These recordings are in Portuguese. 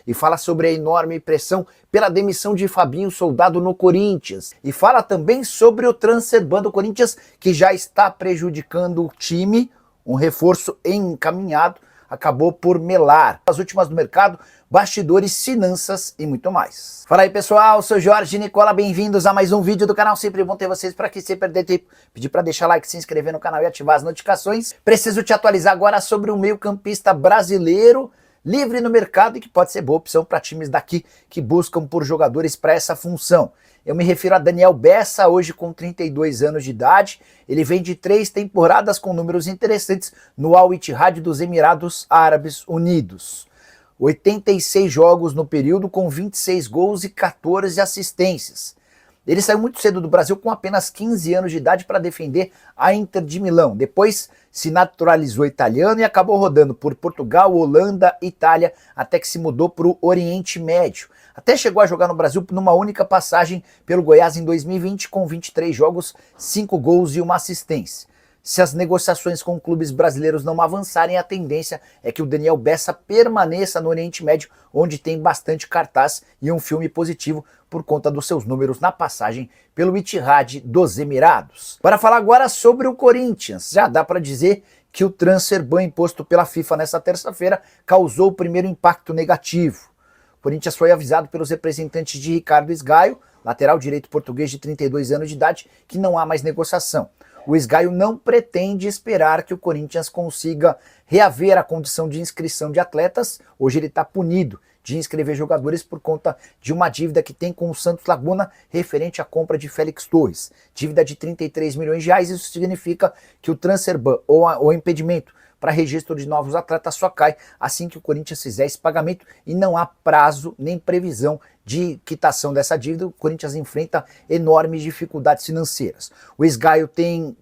e fala sobre a enorme pressão pela demissão de Fabinho Soldado no Corinthians. E fala também sobre o transfer ban do Corinthians, que já está prejudicando o time. Um reforço encaminhado acabou por melar. As últimas do mercado, bastidores, finanças e muito mais. Fala aí, pessoal, sou Jorge Nicola, bem-vindos a mais um vídeo do canal. Sempre bom ter vocês por aqui, sem perder tempo. Pedir para deixar like, se inscrever no canal e ativar as notificações. Preciso te atualizar agora sobre um meio-campista brasileiro livre no mercado e que pode ser boa opção para times daqui que buscam por jogadores para essa função. Eu me refiro a Daniel Bessa, hoje com 32 anos de idade. Ele vem de 3 temporadas com números interessantes no Al Ittihad dos Emirados Árabes Unidos. 86 jogos no período com 26 gols e 14 assistências. Ele saiu muito cedo do Brasil com apenas 15 anos de idade para defender a Inter de Milão. Depois se naturalizou italiano e acabou rodando por Portugal, Holanda, Itália, até que se mudou para o Oriente Médio. Até chegou a jogar no Brasil numa única passagem pelo Goiás em 2020 com 23 jogos, 5 gols e 1 assistência. Se as negociações com clubes brasileiros não avançarem, a tendência é que o Daniel Bessa permaneça no Oriente Médio, onde tem bastante cartaz e um filme positivo por conta dos seus números na passagem pelo Ittihad dos Emirados. Para falar agora sobre o Corinthians, já dá para dizer que o transfer ban imposto pela FIFA nesta terça-feira causou o primeiro impacto negativo. O Corinthians foi avisado pelos representantes de Ricardo Esgaio, lateral direito português de 32 anos de idade, que não há mais negociação. O Esgaio não pretende esperar que o Corinthians consiga reaver a condição de inscrição de atletas. Hoje ele está punido de inscrever jogadores por conta de uma dívida que tem com o Santos Laguna referente à compra de Félix Torres. Dívida de 33 milhões de reais, isso significa que o transfer ban ou impedimento para registro de novos atletas só cai assim que o Corinthians fizer esse pagamento e não há prazo nem previsão de quitação dessa dívida. O Corinthians enfrenta enormes dificuldades financeiras. O Esgaio tem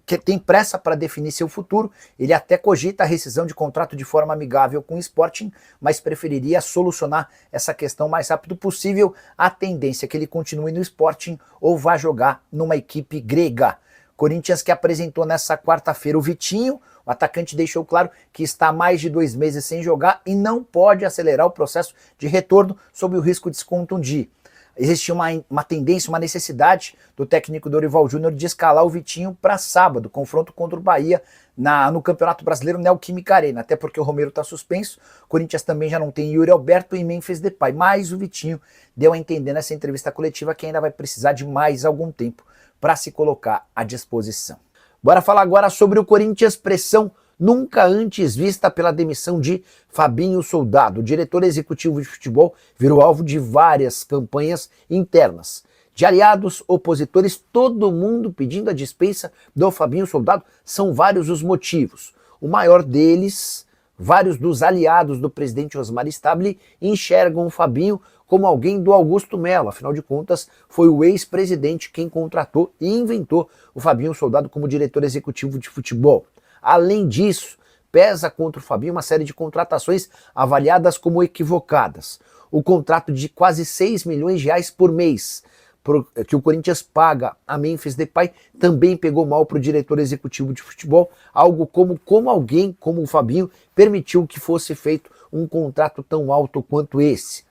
pressa para definir seu futuro, ele até cogita a rescisão de contrato de forma amigável com o Sporting, mas preferiria solucionar essa questão o mais rápido possível. A tendência é que ele continue no Sporting ou vá jogar numa equipe grega. Corinthians que apresentou nessa quarta-feira o Vitinho. O atacante deixou claro que está há mais de 2 meses sem jogar e não pode acelerar o processo de retorno sob o risco de se contundir. Existia uma tendência, uma necessidade do técnico Dorival Júnior de escalar o Vitinho para sábado, confronto contra o Bahia no Campeonato Brasileiro Neoquímica Arena, até porque o Romero está suspenso. O Corinthians também já não tem Yuri Alberto e Memphis Depay, mas o Vitinho deu a entender nessa entrevista coletiva que ainda vai precisar de mais algum tempo para se colocar à disposição. Bora falar agora sobre o Corinthians, pressão nunca antes vista pela demissão de Fabinho Soldado. O diretor executivo de futebol virou alvo de várias campanhas internas. De aliados, opositores, todo mundo pedindo a dispensa do Fabinho Soldado. São vários os motivos. O maior deles, vários dos aliados do presidente Osmar Stabile enxergam o Fabinho como alguém do Augusto Melo. Afinal de contas, foi o ex-presidente quem contratou e inventou o Fabinho Soldado como diretor executivo de futebol. Além disso, pesa contra o Fabinho uma série de contratações avaliadas como equivocadas. O contrato de quase 6 milhões de reais por mês que o Corinthians paga a Memphis Depay também pegou mal para o diretor executivo de futebol, algo como alguém como o Fabinho permitiu que fosse feito um contrato tão alto quanto esse.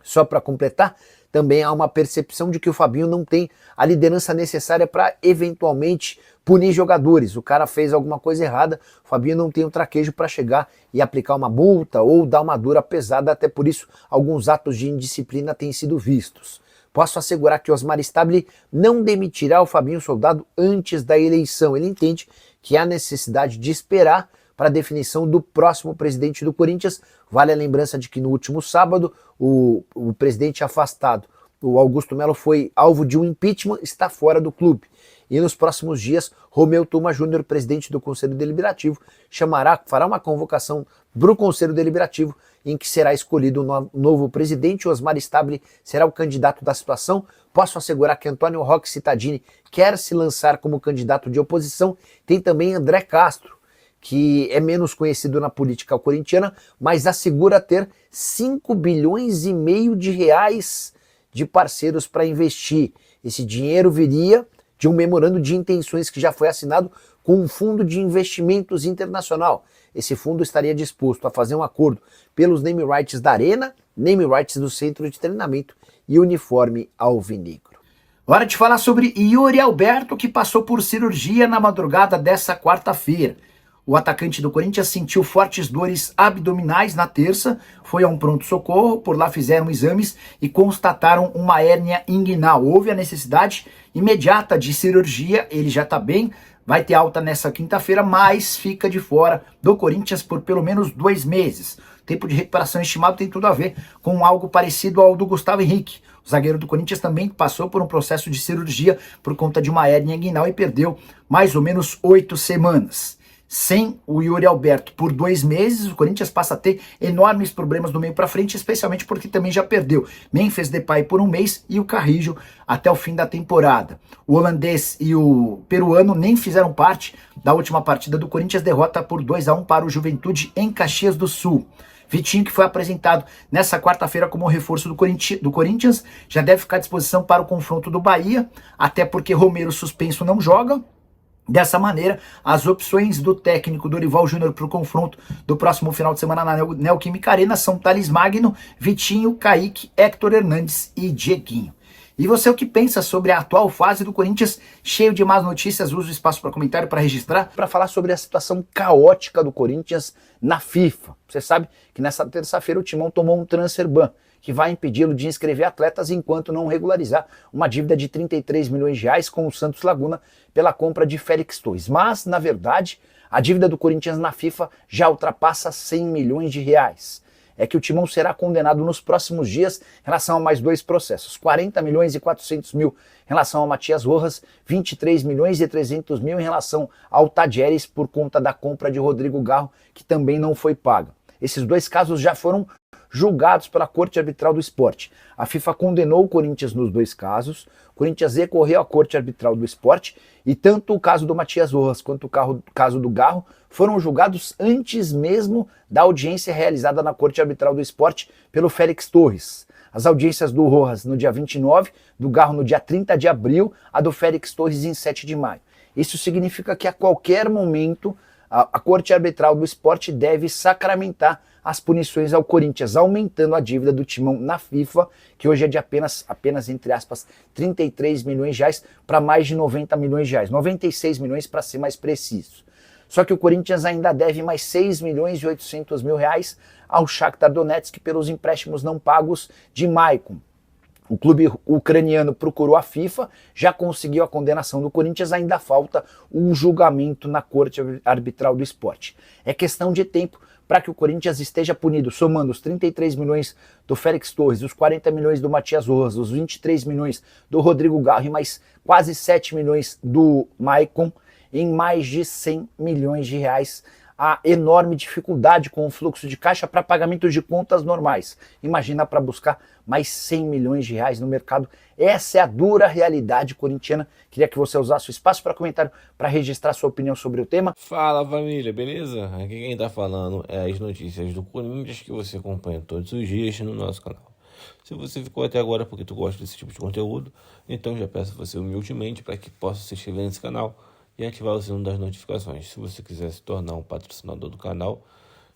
Só para completar, também há uma percepção de que o Fabinho não tem a liderança necessária para eventualmente punir jogadores. O cara fez alguma coisa errada, o Fabinho não tem o traquejo para chegar e aplicar uma multa ou dar uma dura pesada, até por isso alguns atos de indisciplina têm sido vistos. Posso assegurar que Osmar Stabile não demitirá o Fabinho Soldado antes da eleição. Ele entende que há necessidade de esperar para a definição do próximo presidente do Corinthians. Vale a lembrança de que no último sábado o presidente afastado, o Augusto Melo, foi alvo de um impeachment, está fora do clube. E nos próximos dias, Romeu Tuma Júnior, presidente do Conselho Deliberativo, fará uma convocação para o Conselho Deliberativo em que será escolhido um novo presidente. Osmar Stabile será o candidato da situação. Posso assegurar que Antônio Roque Cittadini quer se lançar como candidato de oposição. Tem também André Castro, que é menos conhecido na política corintiana, mas assegura ter 5 bilhões e meio de reais de parceiros para investir. Esse dinheiro viria de um memorando de intenções que já foi assinado com um fundo de investimentos internacional. Esse fundo estaria disposto a fazer um acordo pelos name rights da Arena name rights do centro de treinamento e uniforme alvinegro. Hora de falar sobre Yuri Alberto, que passou por cirurgia na madrugada dessa quarta-feira. O atacante do Corinthians sentiu fortes dores abdominais na terça, foi a um pronto-socorro, por lá fizeram exames e constataram uma hérnia inguinal. Houve a necessidade imediata de cirurgia, ele já está bem, vai ter alta nessa quinta-feira, mas fica de fora do Corinthians por pelo menos 2 meses. O tempo de recuperação estimado tem tudo a ver com algo parecido ao do Gustavo Henrique. O zagueiro do Corinthians também passou por um processo de cirurgia por conta de uma hérnia inguinal e perdeu mais ou menos 8 semanas. Sem o Yuri Alberto por 2 meses, o Corinthians passa a ter enormes problemas do meio para frente, especialmente porque também já perdeu Memphis Depay por 1 mês e o Carrillo até o fim da temporada. O holandês e o peruano nem fizeram parte da última partida do Corinthians, derrota por 2-1 para o Juventude em Caxias do Sul. Vitinho, que foi apresentado nessa quarta-feira como reforço do Corinthians, já deve ficar à disposição para o confronto do Bahia, até porque Romero suspenso não joga. Dessa maneira, as opções do técnico Dorival Júnior para o confronto do próximo final de semana na Neoquímica Arena são Thales Magno, Vitinho, Kaique, Héctor Hernandes e Dieguinho. E você, o que pensa sobre a atual fase do Corinthians, cheio de más notícias? Usa o espaço para comentário para registrar, para falar sobre a situação caótica do Corinthians na FIFA. Você sabe que nessa terça-feira o Timão tomou um transfer ban, que vai impedi-lo de inscrever atletas enquanto não regularizar uma dívida de 33 milhões de reais com o Santos Laguna pela compra de Félix Torres. Mas, na verdade, a dívida do Corinthians na FIFA já ultrapassa 100 milhões de reais. É que o Timão será condenado nos próximos dias em relação a mais 2 processos. 40 milhões e 400 mil em relação ao Matias Rojas, 23 milhões e 300 mil em relação ao Tadieres por conta da compra de Rodrigo Garro, que também não foi paga. Esses 2 casos já foram julgados pela Corte Arbitral do Esporte. A FIFA condenou o Corinthians nos 2 casos, o Corinthians recorreu à Corte Arbitral do Esporte e tanto o caso do Matias Rojas quanto o caso do Garro foram julgados antes mesmo da audiência realizada na Corte Arbitral do Esporte pelo Félix Torres. As audiências do Rojas no dia 29, do Garro no dia 30 de abril, a do Félix Torres em 7 de maio. Isso significa que a qualquer momento a Corte Arbitral do Esporte deve sacramentar as punições ao Corinthians, aumentando a dívida do Timão na FIFA, que hoje é de apenas entre aspas, 33 milhões de reais para mais de 90 milhões de reais, 96 milhões para ser mais preciso. Só que o Corinthians ainda deve mais 6 milhões e 800 mil reais ao Shakhtar Donetsk pelos empréstimos não pagos de Maicon. O clube ucraniano procurou a FIFA, já conseguiu a condenação do Corinthians, ainda falta um julgamento na Corte Arbitral do Esporte. É questão de tempo para que o Corinthians esteja punido, somando os 33 milhões do Félix Torres, os 40 milhões do Matias Rojas, os 23 milhões do Rodrigo Garro e mais quase 7 milhões do Maicon, em mais de 100 milhões de reais. A enorme dificuldade com o fluxo de caixa para pagamento de contas normais. Imagina para buscar mais 100 milhões de reais no mercado. Essa é a dura realidade corintiana. Queria que você usasse o espaço para comentário para registrar sua opinião sobre o tema. Fala família, beleza? Aqui quem tá falando é as notícias do Corinthians que você acompanha todos os dias no nosso canal. Se você ficou até agora porque tu gosta desse tipo de conteúdo, então já peço você humildemente para que possa se inscrever nesse canal e ativar o sino das notificações. Se você quiser se tornar um patrocinador do canal,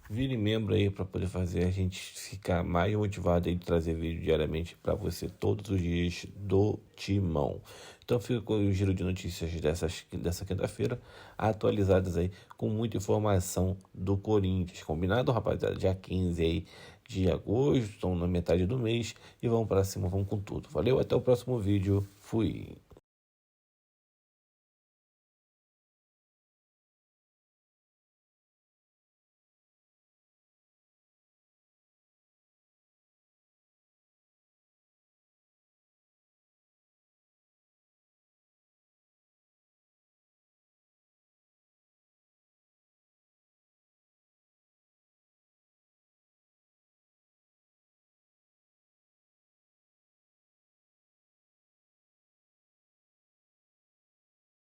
vire membro aí para poder fazer a gente ficar mais motivado e trazer vídeo diariamente para você todos os dias do Timão. Então fica com o giro de notícias dessa quinta-feira, atualizadas aí com muita informação do Corinthians. Combinado, rapaziada? Dia 15 aí de agosto, estão na metade do mês e vamos para cima, vamos com tudo. Valeu, até o próximo vídeo. Fui!